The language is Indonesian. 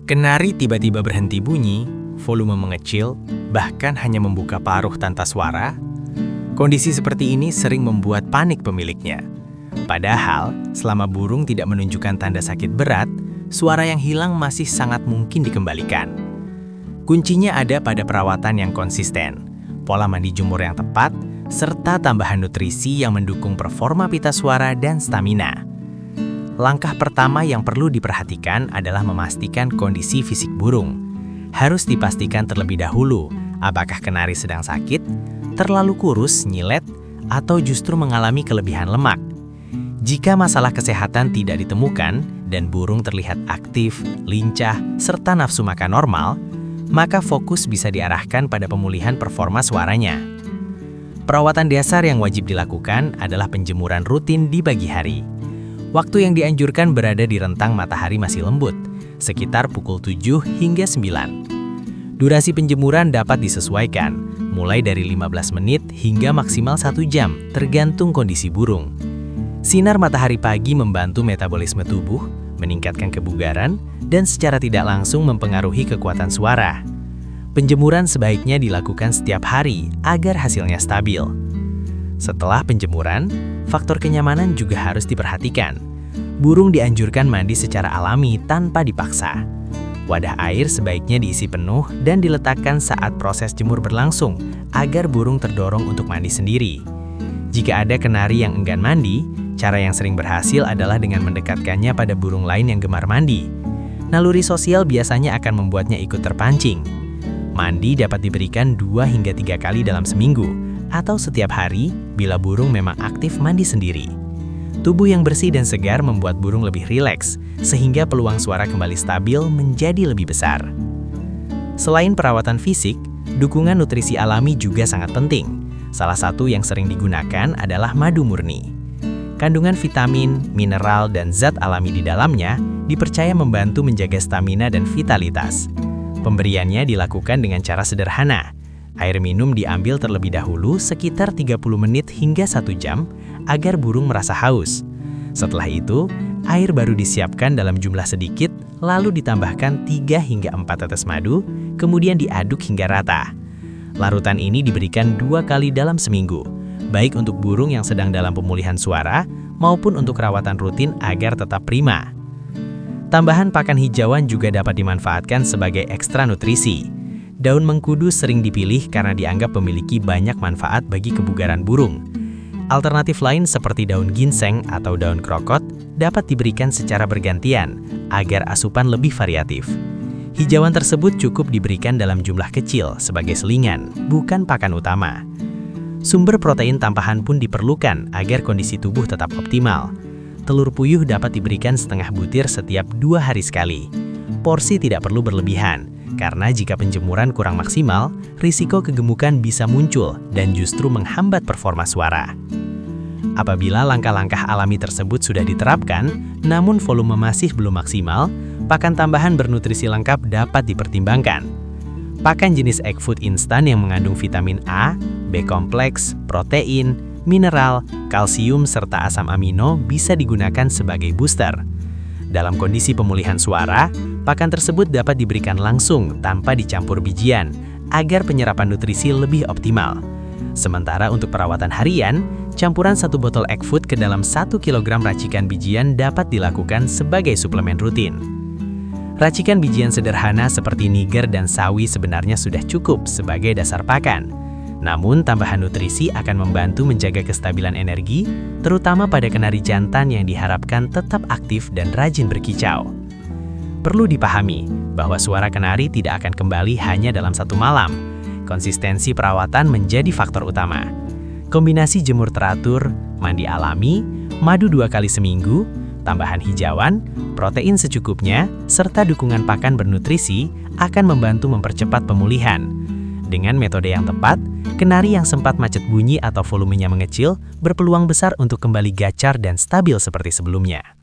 Kenari tiba-tiba berhenti bunyi, volume mengecil, bahkan hanya membuka paruh tanpa suara. Kondisi seperti ini sering membuat panik pemiliknya. Padahal, selama burung tidak menunjukkan tanda sakit berat, suara yang hilang masih sangat mungkin dikembalikan. Kuncinya ada pada perawatan yang konsisten, pola mandi jemur yang tepat, serta tambahan nutrisi yang mendukung performa pita suara dan stamina. Langkah pertama yang perlu diperhatikan adalah memastikan kondisi fisik burung. Harus dipastikan terlebih dahulu apakah kenari sedang sakit, terlalu kurus, nyilet, atau justru mengalami kelebihan lemak. Jika masalah kesehatan tidak ditemukan dan burung terlihat aktif, lincah, serta nafsu makan normal, maka fokus bisa diarahkan pada pemulihan performa suaranya. Perawatan dasar yang wajib dilakukan adalah penjemuran rutin di pagi hari. Waktu yang dianjurkan berada di rentang matahari masih lembut, sekitar pukul 7 hingga 9. Durasi penjemuran dapat disesuaikan, mulai dari 15 menit hingga maksimal 1 jam, tergantung kondisi burung. Sinar matahari pagi membantu metabolisme tubuh, meningkatkan kebugaran, dan secara tidak langsung mempengaruhi kekuatan suara. Penjemuran sebaiknya dilakukan setiap hari agar hasilnya stabil. Setelah penjemuran, faktor kenyamanan juga harus diperhatikan. Burung dianjurkan mandi secara alami tanpa dipaksa. Wadah air sebaiknya diisi penuh dan diletakkan saat proses jemur berlangsung, agar burung terdorong untuk mandi sendiri. Jika ada kenari yang enggan mandi, cara yang sering berhasil adalah dengan mendekatkannya pada burung lain yang gemar mandi. Naluri sosial biasanya akan membuatnya ikut terpancing. Mandi dapat diberikan 2 hingga 3 kali dalam seminggu, atau setiap hari bila burung memang aktif mandi sendiri. Tubuh yang bersih dan segar membuat burung lebih rileks, sehingga peluang suara kembali stabil menjadi lebih besar. Selain perawatan fisik, dukungan nutrisi alami juga sangat penting. Salah satu yang sering digunakan adalah madu murni. Kandungan vitamin, mineral, dan zat alami di dalamnya dipercaya membantu menjaga stamina dan vitalitas. Pemberiannya dilakukan dengan cara sederhana. Air minum diambil terlebih dahulu sekitar 30 menit hingga 1 jam agar burung merasa haus. Setelah itu, air baru disiapkan dalam jumlah sedikit, lalu ditambahkan 3 hingga 4 tetes madu, kemudian diaduk hingga rata. Larutan ini diberikan 2 kali dalam seminggu, baik untuk burung yang sedang dalam pemulihan suara maupun untuk rawatan rutin agar tetap prima. Tambahan pakan hijauan juga dapat dimanfaatkan sebagai ekstra nutrisi. Daun mengkudu sering dipilih karena dianggap memiliki banyak manfaat bagi kebugaran burung. Alternatif lain seperti daun ginseng atau daun krokot dapat diberikan secara bergantian agar asupan lebih variatif. Hijauan tersebut cukup diberikan dalam jumlah kecil sebagai selingan, bukan pakan utama. Sumber protein tambahan pun diperlukan agar kondisi tubuh tetap optimal. Telur puyuh dapat diberikan setengah butir setiap 2 hari sekali. Porsi tidak perlu berlebihan, karena jika penjemuran kurang maksimal, risiko kegemukan bisa muncul dan justru menghambat performa suara. Apabila langkah-langkah alami tersebut sudah diterapkan, namun volume masih belum maksimal, pakan tambahan bernutrisi lengkap dapat dipertimbangkan. Pakan jenis egg food instan yang mengandung vitamin A, B kompleks, protein, mineral, kalsium, serta asam amino bisa digunakan sebagai booster. Dalam kondisi pemulihan suara, pakan tersebut dapat diberikan langsung tanpa dicampur bijian, agar penyerapan nutrisi lebih optimal. Sementara untuk perawatan harian, campuran 1 botol egg food ke dalam 1 kg racikan bijian dapat dilakukan sebagai suplemen rutin. Racikan bijian sederhana seperti niger dan sawi sebenarnya sudah cukup sebagai dasar pakan. Namun, tambahan nutrisi akan membantu menjaga kestabilan energi, terutama pada kenari jantan yang diharapkan tetap aktif dan rajin berkicau. Perlu dipahami bahwa suara kenari tidak akan kembali hanya dalam 1 malam. Konsistensi perawatan menjadi faktor utama. Kombinasi jemur teratur, mandi alami, madu 2 kali seminggu, tambahan hijauan, protein secukupnya, serta dukungan pakan bernutrisi akan membantu mempercepat pemulihan. Dengan metode yang tepat, kenari yang sempat macet bunyi atau volumenya mengecil berpeluang besar untuk kembali gacar dan stabil seperti sebelumnya.